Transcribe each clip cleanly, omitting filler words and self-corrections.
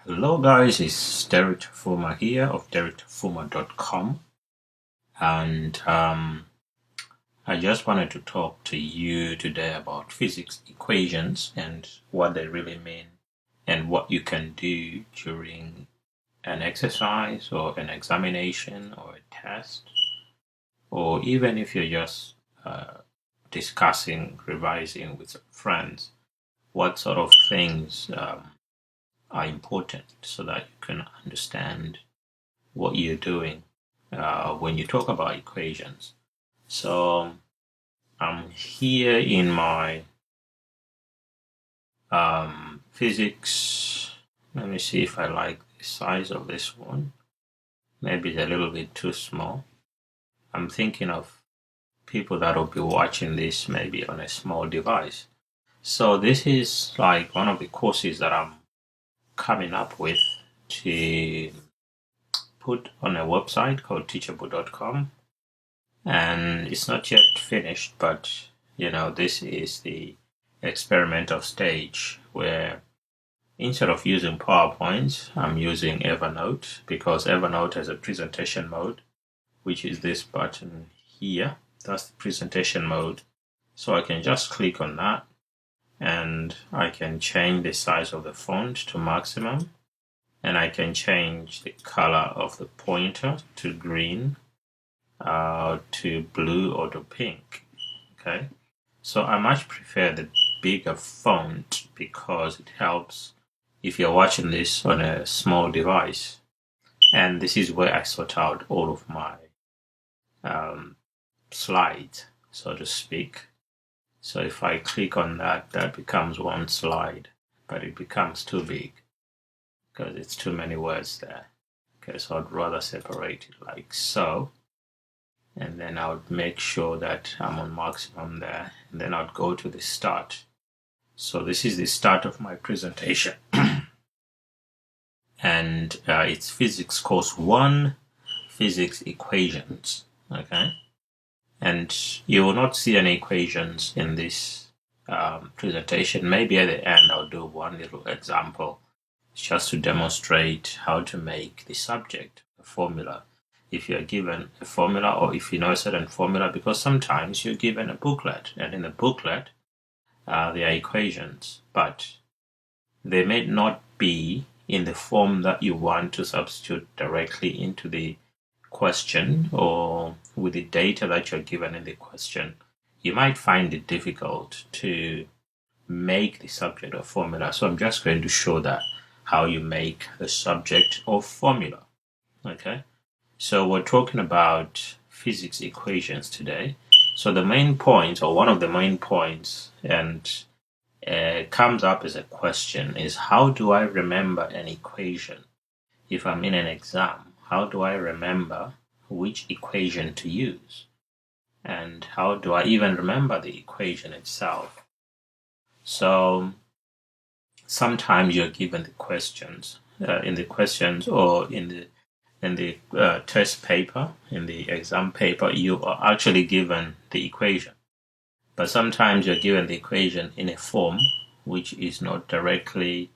Hello guys, it's Derek Tafuma here of DerekTafuma.com, and I just wanted to talk to you today about physics equations and what they really mean and what you can do during an exercise or an examination or a test, or even if you're just discussing, revising with friends, what sort of things are important so that you can understand what you're doing when you talk about equations. So I'm here in my physics. Let me see if I like the size of this one. Maybe it's a little bit too small. I'm thinking of people that will be watching this maybe on a small device. So this is like one of the courses that I'm coming up with to put on a website called teachable.com, and it's not yet finished, but this is the experimental stage where instead of using PowerPoint, I'm using Evernote, because Evernote has a presentation mode, which is this button here. That's the presentation mode. So I can just click on that and I can change the size of the font to maximum, and I can change the color of the pointer to green, to blue, or to pink. Okay, so I much prefer the bigger font because it helps if you're watching this on a small device. And this is where I sort out all of my slides, so to speak. So if I click on that, that becomes one slide, but it becomes too big because it's too many words there. Okay, so I'd rather separate it like so. And then I would make sure that I'm on maximum there. And then I'd go to the start. So this is the start of my presentation. And it's Physics Course 1, Physics Equations. Okay? And you will not see any equations in this presentation. Maybe at the end I'll do one little example just to demonstrate how to make the subject a formula. If you're given a formula, or if you know a certain formula, because sometimes you're given a booklet, and in the booklet there are equations, but they may not be in the form that you want to substitute directly into the question or with the data that you're given in the question. You might find it difficult to make the subject a formula. So I'm just going to show that how you make a subject or formula. Okay, so we're talking about physics equations today. So the main point, or one of the main points, and comes up as a question, is how do I remember an equation? If I'm in an exam, how do I remember which equation to use? And how do I even remember the equation itself? So sometimes you're given the questions in the questions, or in the test paper, in the exam paper, you are actually given the equation. But sometimes you're given the equation in a form which is not directly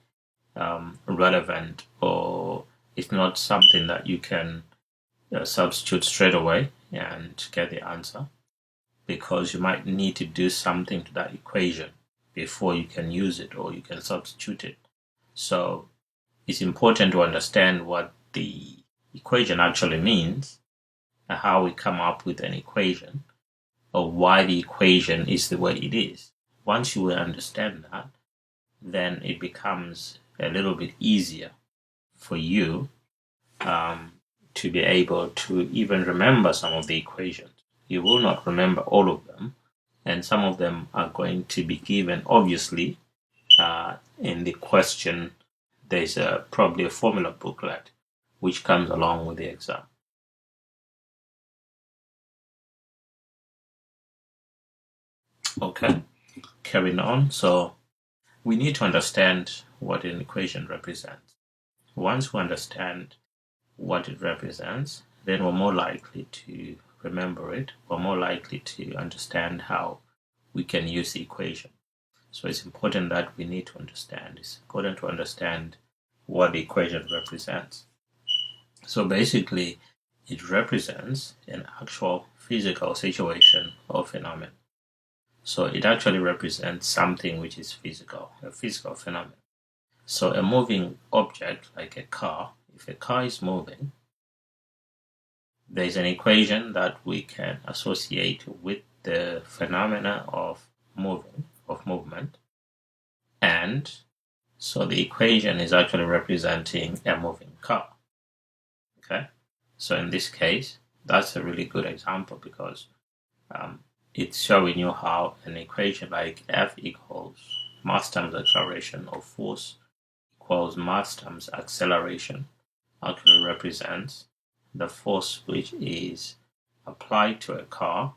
relevant, or it's not something that you can substitute straight away and get the answer, because you might need to do something to that equation before you can use it or you can substitute it. So it's important to understand what the equation actually means and how we come up with an equation, or why the equation is the way it is. Once you understand that, then it becomes a little bit easier for you to be able to even remember some of the equations. You will not remember all of them, and some of them are going to be given, obviously, in the question. There's probably a formula booklet which comes along with the exam. Okay, carrying on. So we need to understand what an equation represents. Once we understand what it represents, then we're more likely to remember it. We're more likely to understand how we can use the equation. So it's important that we need to understand. It's important to understand what the equation represents. So basically, it represents an actual physical situation or phenomenon. So it actually represents something which is physical, a physical phenomenon. So a moving object like a car, if a car is moving, there's an equation that we can associate with the phenomena of movement. And so the equation is actually representing a moving car. Okay? So in this case, that's a really good example because it's showing you how an equation like F equals mass times acceleration or force equals mass times acceleration actually represents the force which is applied to a car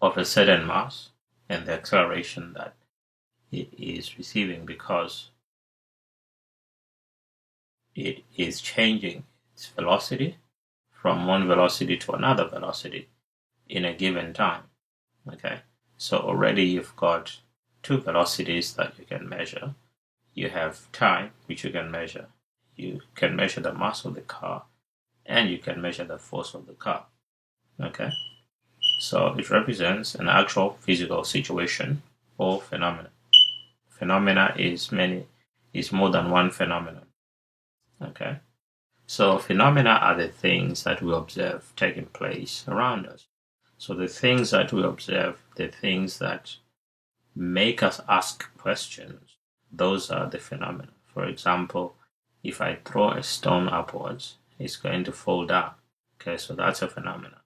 of a certain mass and the acceleration that it is receiving because it is changing its velocity from one velocity to another velocity in a given time. Okay, so already you've got two velocities that you can measure. You have time, which you can measure. You can measure the mass of the car, and you can measure the force of the car. Okay, so it represents an actual physical situation or phenomenon. Phenomena is more than one phenomenon. Okay, so phenomena are the things that we observe taking place around us. So the things that we observe, the things that make us ask questions, those are the phenomena. For example, if I throw a stone upwards, it's going to fall down. Okay, so that's a phenomenon.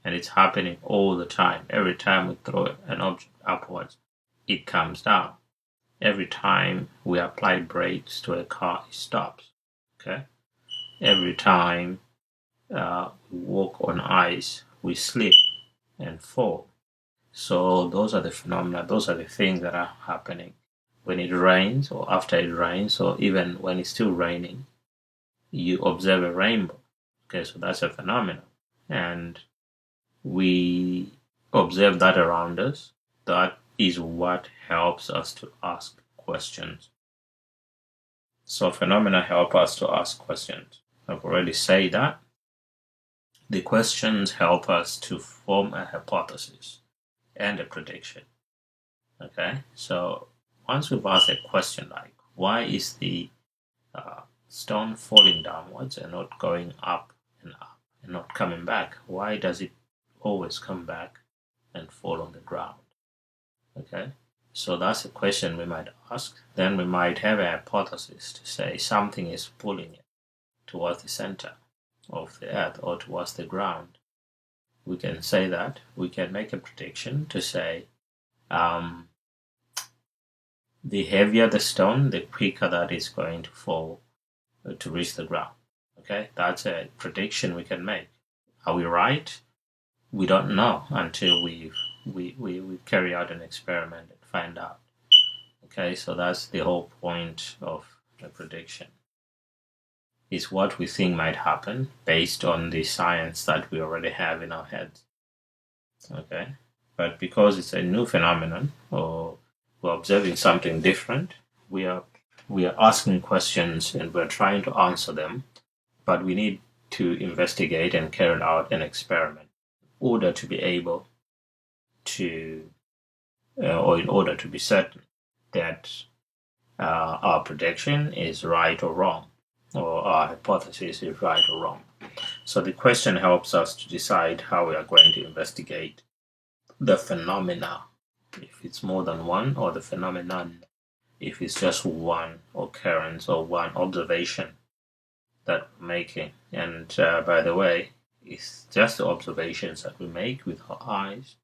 And it's happening all the time. Every time we throw an object upwards, it comes down. Every time we apply brakes to a car, it stops. Okay? Every time we walk on ice, we slip and fall. So those are the phenomena, those are the things that are happening when it rains or after it rains or even when it's still raining. You observe a rainbow. Okay, so that's a phenomenon. And we observe that around us. That is what helps us to ask questions. So phenomena help us to ask questions. I've already said that. The questions help us to form a hypothesis and a prediction. Okay, so once we've asked a question like, why is the stone falling downwards and not going up and not coming back? Why does it always come back and fall on the ground? Okay, so that's a question we might ask. Then we might have a hypothesis to say something is pulling it towards the center of the earth or towards the ground. We can say that. We can make a prediction to say the heavier the stone, the quicker that is going to fall to reach the ground. Okay, that's a prediction we can make. Are we right? We don't know until we carry out an experiment and find out. Okay, so that's the whole point of a prediction. It's what we think might happen based on the science that we already have in our heads. Okay, but because it's a new phenomenon or we're observing something different, we are asking questions and we're trying to answer them, but we need to investigate and carry out an experiment in order to be able to, or in order to be certain that our prediction is right or wrong, or our hypothesis is right or wrong. So the question helps us to decide how we are going to investigate the phenomena, if it's more than one, or the phenomenon, if it's just one occurrence or one observation that we're making. And by the way, it's just the observations that we make with our eyes,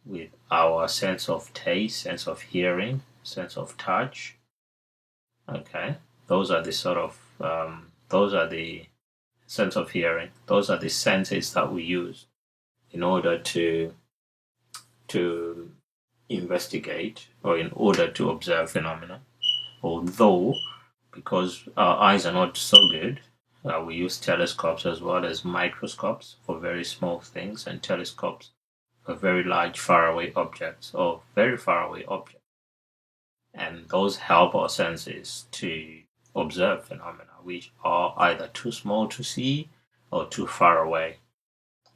with our sense of taste, sense of hearing, sense of touch. Okay, those are the sort of those are the sense of hearing. Those are the senses that we use in order to investigate or in order to observe phenomena. Although, because our eyes are not so good, we use telescopes as well as microscopes for very small things and telescopes for very large faraway objects or very faraway objects. And those help our senses to observe phenomena which are either too small to see or too far away,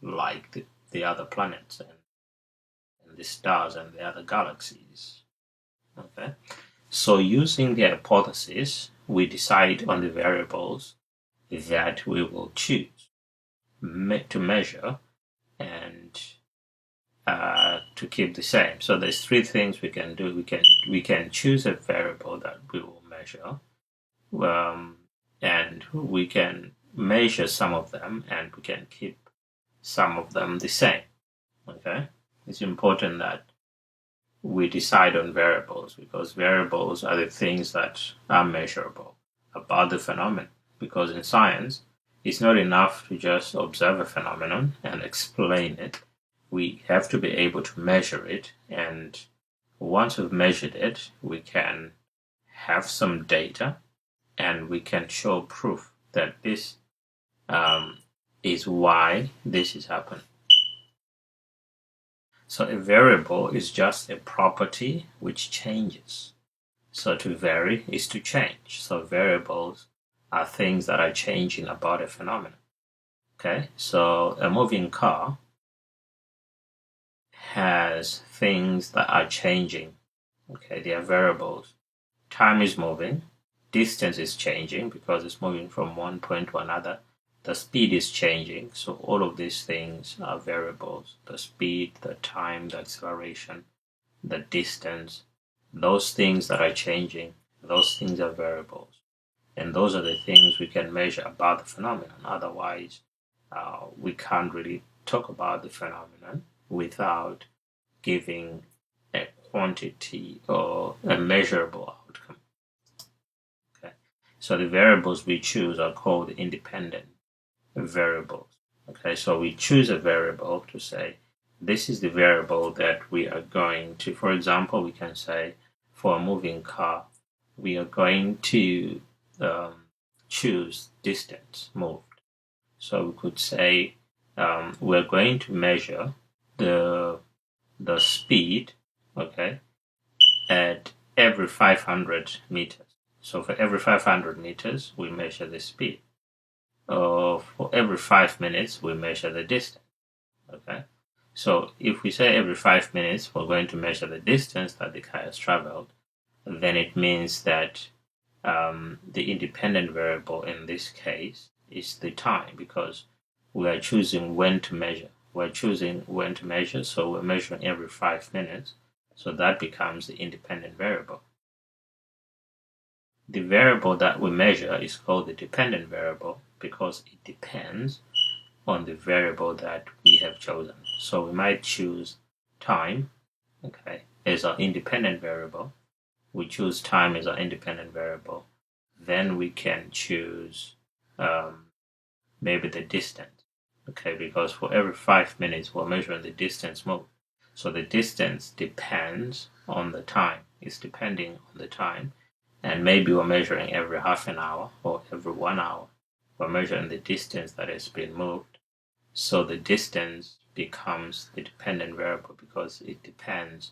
like the other planets and the stars and the other galaxies. Okay, so using the hypothesis, we decide on the variables that we will choose to measure and to keep the same. So there's three things we can do. We can choose a variable that we will measure, and we can measure some of them, and we can keep some of them the same. Okay, it's important that we decide on variables because variables are the things that are measurable about the phenomenon. Because in science, it's not enough to just observe a phenomenon and explain it. We have to be able to measure it, and once we've measured it, we can have some data and we can show proof that this is why this is happening. So a variable is just a property which changes. So to vary is to change. So variables are things that are changing about a phenomenon. Okay, so a moving car has things that are changing. Okay, they are variables. Time is moving, distance is changing because it's moving from one point to another. The speed is changing, so all of these things are variables. The speed, the time, the acceleration, the distance, those things that are changing, those things are variables. And those are the things we can measure about the phenomenon. Otherwise, we can't really talk about the phenomenon without giving a quantity or a measurable outcome. Okay, so the variables we choose are called independent variables. Okay, so we choose a variable to say this is the variable that we are going to, for example, we can say for a moving car, we are going to choose distance moved. So we could say we're going to measure the speed, okay, at every 500 meters. So for every 500 meters, we measure the speed. For every 5 minutes, we measure the distance. Okay, so if we say every 5 minutes, we're going to measure the distance that the car has traveled, then it means that the independent variable in this case is the time, because we are choosing when to measure. We're choosing when to measure, so we're measuring every 5 minutes. So that becomes the independent variable. The variable that we measure is called the dependent variable because it depends on the variable that we have chosen. So we might choose time, okay, as our independent variable. We choose time as our independent variable. Then we can choose maybe the distance, okay, because for every 5 minutes we're measuring the distance moved. So the distance depends on the time. It's depending on the time. And maybe we're measuring every half an hour or every 1 hour. We're measuring the distance that has been moved. So the distance becomes the dependent variable because it depends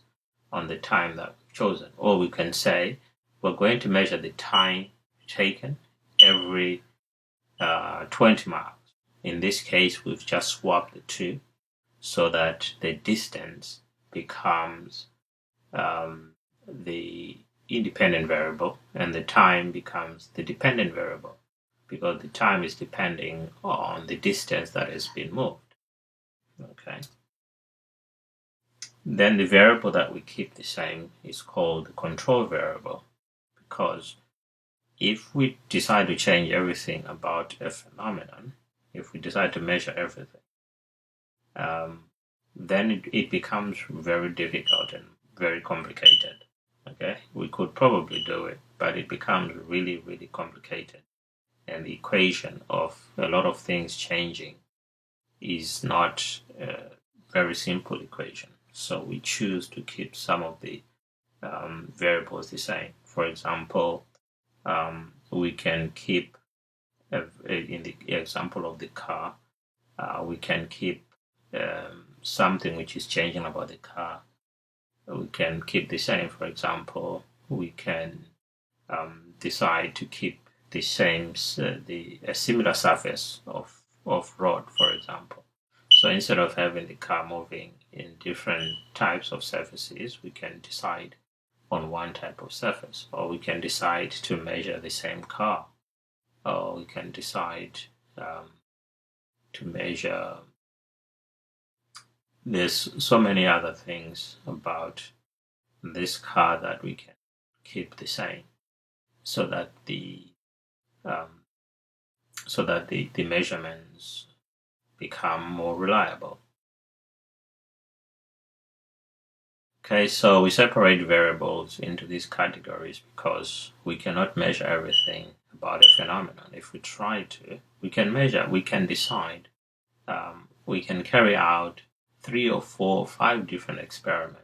on the time that we've chosen. Or we can say we're going to measure the time taken every 20 miles. In this case, we've just swapped the two so that the distance becomes the independent variable and the time becomes the dependent variable because the time is depending on the distance that has been moved. Okay. Then the variable that we keep the same is called the control variable, because if we decide to change everything about a phenomenon, if we decide to measure everything, then it becomes very difficult and very complicated. Okay, we could probably do it, but it becomes really, really complicated. And the equation of a lot of things changing is not a very simple equation. So we choose to keep some of the variables the same. For example, we can keep, in the example of the car, we can keep something which is changing about the car. We can keep the same. For example, we can decide to keep the same, a similar surface of road, for example. So instead of having the car moving in different types of surfaces, we can decide on one type of surface, or we can decide to measure the same car, or we can decide to measure. There's so many other things about this car that we can keep the same, so that the measurements become more reliable. Okay, so we separate variables into these categories because we cannot measure everything about a phenomenon. If we try to, we can measure, we can decide, we can carry out 3 or 4 or 5 different experiments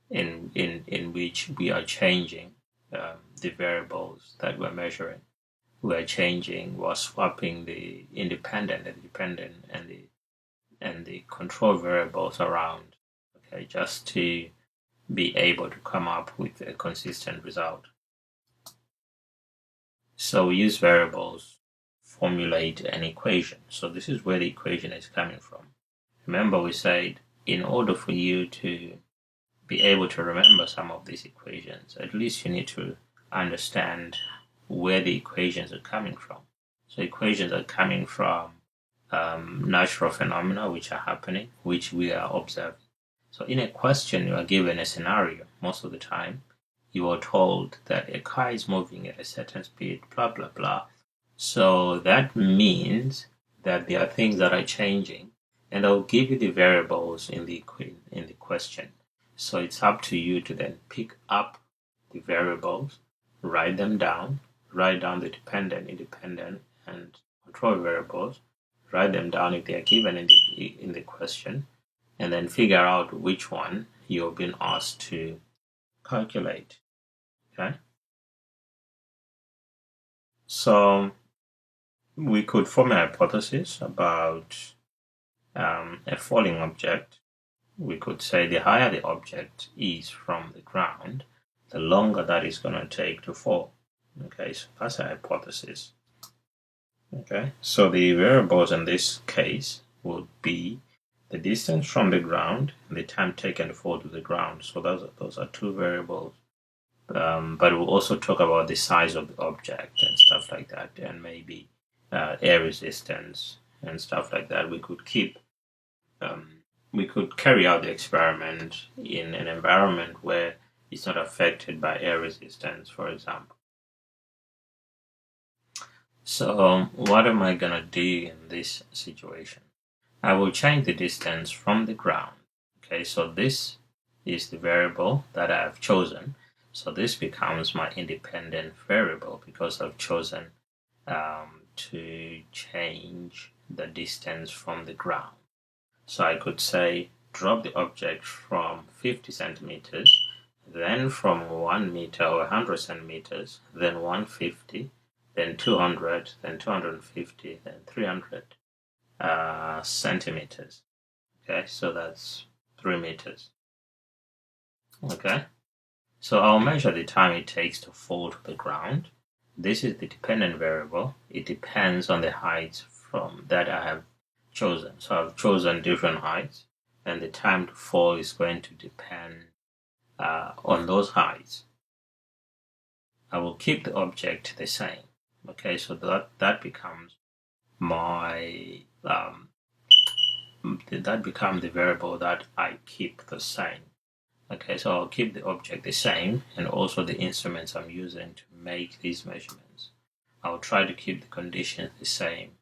in which we are changing the variables that we're measuring. We're swapping the independent and dependent and the control variables around, okay, just to be able to come up with a consistent result. So we use variables, formulate an equation. So this is where the equation is coming from. Remember, we said in order for you to be able to remember some of these equations, at least you need to understand where the equations are coming from. So equations are coming from natural phenomena which are happening, which we are observing. So in a question, you are given a scenario. Most of the time, you are told that a car is moving at a certain speed, blah, blah, blah. So that means that there are things that are changing, and I'll give you the variables in the question. So it's up to you to then pick up the variables, write them down, write down the dependent, independent, and control variables, write them down if they are given in the question, and then figure out which one you've been asked to calculate. Okay? So we could form a hypothesis about a falling object. We could say the higher the object is from the ground, the longer that is going to take to fall. Okay, so that's a hypothesis. Okay, so the variables in this case would be the distance from the ground and the time taken to fall to the ground. So those are 2 variables. But we'll also talk about the size of the object and stuff like that, and maybe air resistance and stuff like that. We could carry out the experiment in an environment where it's not affected by air resistance, for example. So what am I gonna do in this situation? I will change the distance from the ground. Okay, so this is the variable that I have chosen. So this becomes my independent variable because I've chosen to change the distance from the ground. So I could say drop the object from 50 centimeters, then from 1 meter or 100 centimeters, then 150, then 200, then 250, then 300 centimeters. Okay, so that's 3 meters. Okay, so I'll measure the time it takes to fall to the ground. This is the dependent variable. It depends on the height from that I have chosen. So I've chosen different heights, and the time to fall is going to depend on those heights. I will keep the object the same. Okay, so that becomes my that becomes the variable that I keep the same. Okay, so I'll keep the object the same, and also the instruments I'm using to make these measurements. I'll try to keep the conditions the same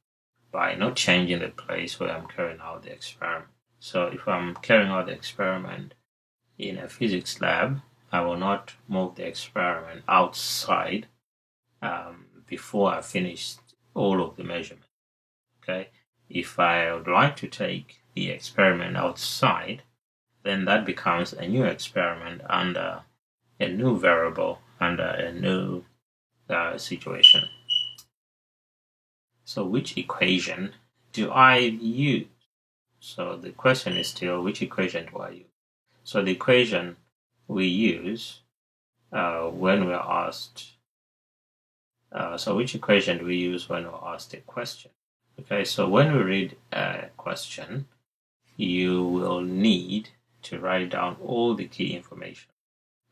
by not changing the place where I'm carrying out the experiment. So if I'm carrying out the experiment in a physics lab, I will not move the experiment outside before I finish all of the measurement. Okay, if I would like to take the experiment outside, then that becomes a new experiment under a new variable, under a new situation. So which equation do I use? So the question is still, which equation do I use? So the equation we use when we're asked So which equation do we use when we're asked a question? Okay, so when we read a question, you will need to write down all the key information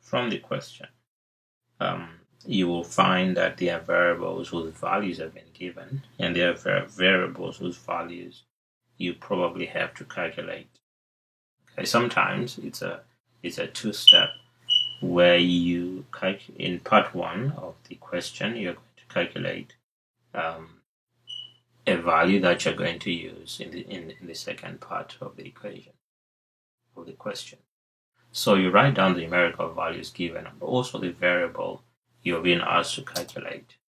from the question. You will find that there are variables whose values have been given, and there are variables whose values you probably have to calculate. Okay, sometimes it's a two-step where you in part one of the question you're going to calculate a value that you're going to use in the second part of the equation of the question. So you write down the numerical values given and also the variable you're being asked to calculate.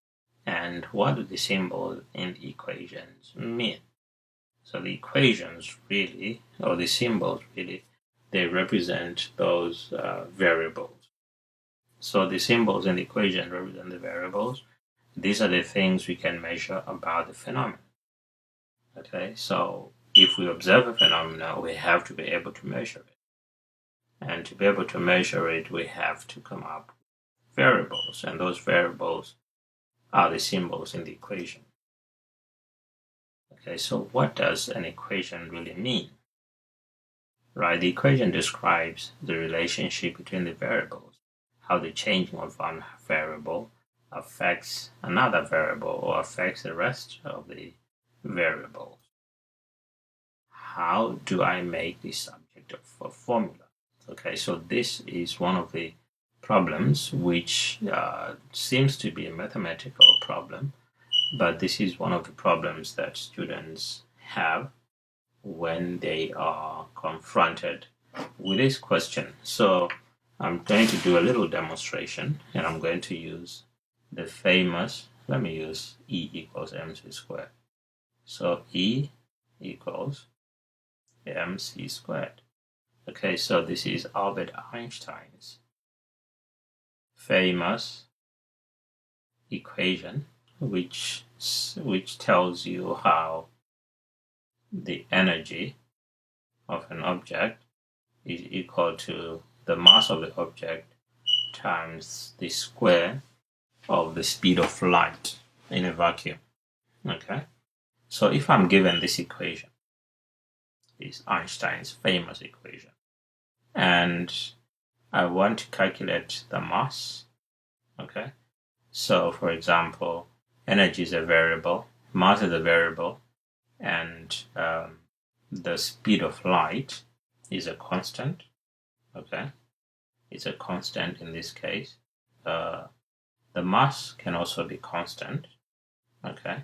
And what do the symbols in the equations mean? So the equations really, or the symbols really, they represent those variables. So the symbols in the equation represent the variables. These are the things we can measure about the phenomenon. Okay, so if we observe a phenomenon, we have to be able to measure it. And to be able to measure it, we have to come up with variables, and those variables are the symbols in the equation. Okay, so what does an equation really mean? Right, the equation describes the relationship between the variables, how the changing of one variable affects another variable or affects the rest of the variables. How do I make the subject of a formula? Okay, so this is one of the problems which seems to be a mathematical problem, but this is one of the problems that students have when they are confronted with this question. So I'm going to do a little demonstration, and I'm going to use the famous, let me use E equals mc squared. So E equals mc squared. Okay, so this is Albert Einstein's famous equation, which tells you how the energy of an object is equal to the mass of the object times the square of the speed of light in a vacuum. Okay, so if I'm given this equation, is Einstein's famous equation, and I want to calculate the mass. Okay, so for example, energy is a variable, mass is a variable, and the speed of light is a constant. Okay, it's a constant in this case. The mass can also be constant. Okay,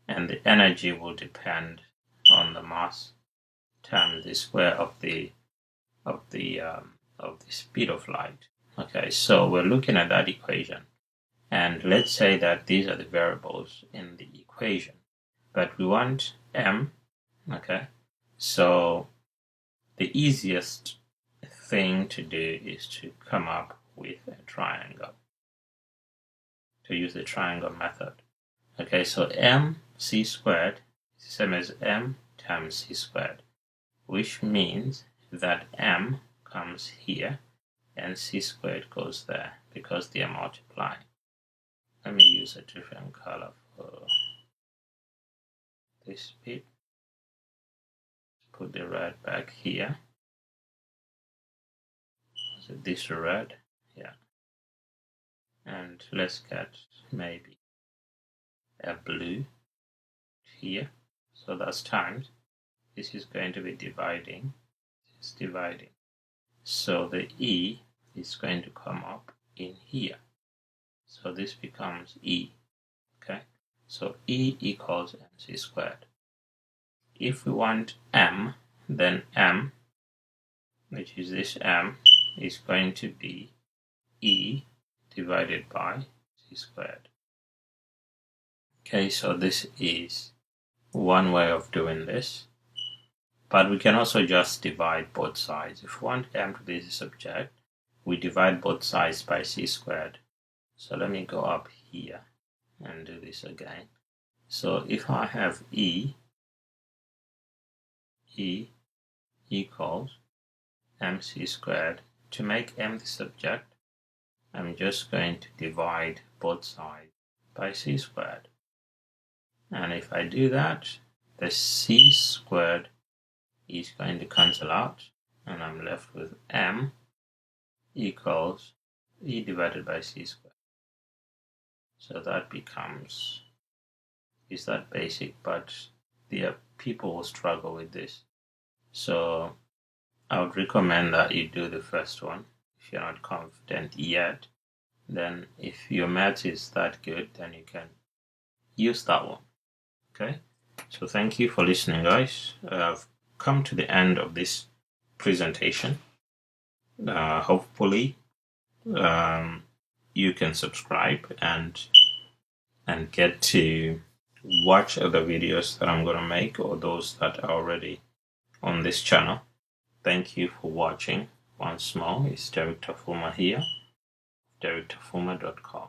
and the energy will depend on the mass times the square of the speed of light. Okay, so we're looking at that equation, and let's say that these are the variables in the equation, but we want m. Okay, so the easiest thing to do is to come up with a triangle, to use the triangle method. Okay, so mc squared is the same as m times c squared, which means that m comes here and c squared goes there because they are multiplying. Let me use a different color for this bit. Put the red back here. So this red, yeah. And let's get maybe a blue here. So that's times. This is going to be dividing. It's dividing. So the E is going to come up in here. So this becomes E. Okay. So E equals mc squared. If we want m, then m, which is this m, is going to be E divided by c squared. Okay, so this is one way of doing this. But we can also just divide both sides. If we want m to be the subject, we divide both sides by c squared. So let me go up here and do this again. So if I have E equals mc squared, to make m the subject, I'm just going to divide both sides by c squared. And if I do that, the c squared is going to cancel out, and I'm left with m equals e divided by c squared. So that becomes, is that basic? But there are people who struggle with this. So I would recommend that you do the first one. If you're not confident yet, then if your math is that good, then you can use that one. Okay, so thank you for listening, guys. I've come to the end of this presentation. Hopefully you can subscribe and get to watch other videos that I'm going to make, or those that are already on this channel. Thank you for watching. Once more, it's Director Fuma here, directorfuma.com.